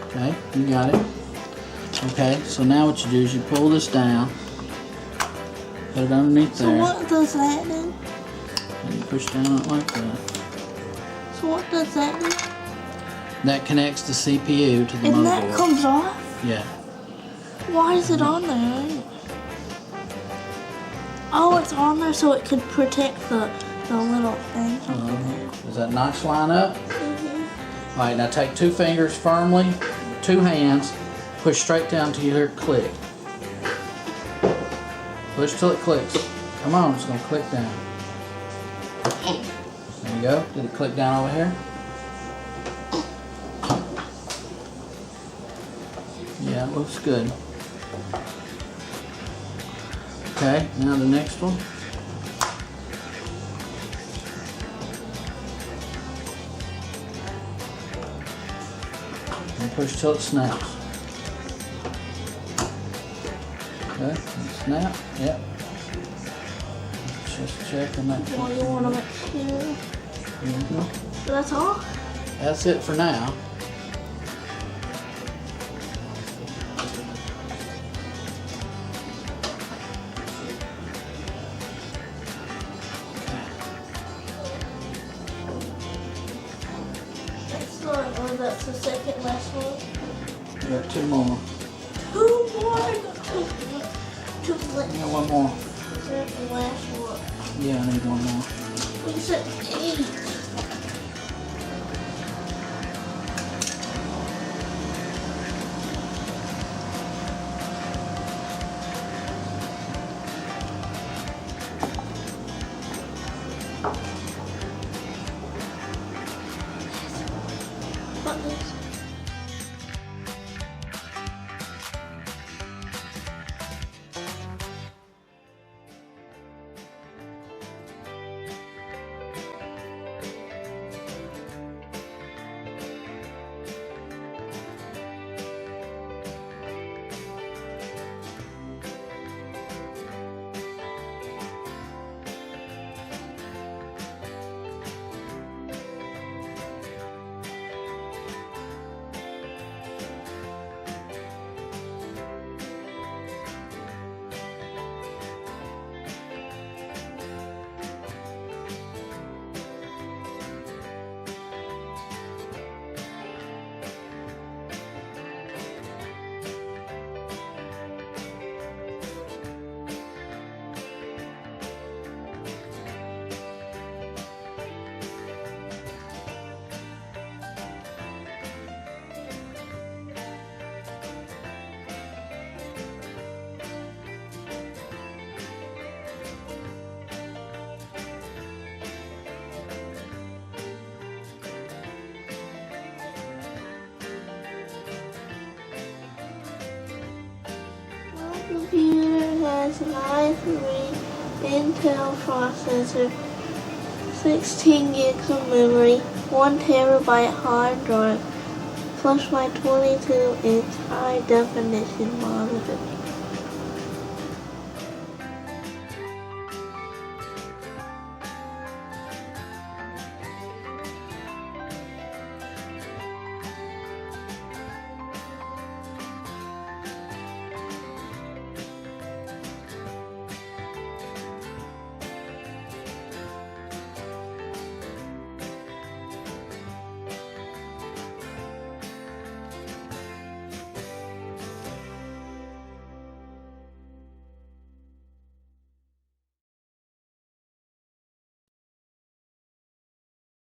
Okay, you got it. Okay, so now what you do is you pull this down, put it underneath So there, what does that do? and you push down it like that. So what does that do? That connects the CPU to the And motherboard. that comes off? Yeah. Why is it on there? Oh, it's on there so it could protect the little thing. Does that notch line up? Mm-hmm. All right, now take 2 fingers firmly, 2 hands, push straight down till you hear it click. Push till it clicks. Come on, it's gonna click down. There you go. Did it click down over here? Yeah, it looks good. Okay, now the next one. And push till it snaps. Okay, snap, yep. Just checking that. Well, you want to make sure. Mhm. That's all? That's it for now. That's the second last one. We got 2 more. 2 more? I got 2 more. 2 left. Yeah, 1 more. That's the last one. Yeah, I need 1 more. We said 8. Computer has an i3 Intel processor, 16 gigs of memory, 1 terabyte hard drive, plus my 22-inch high definition monitor.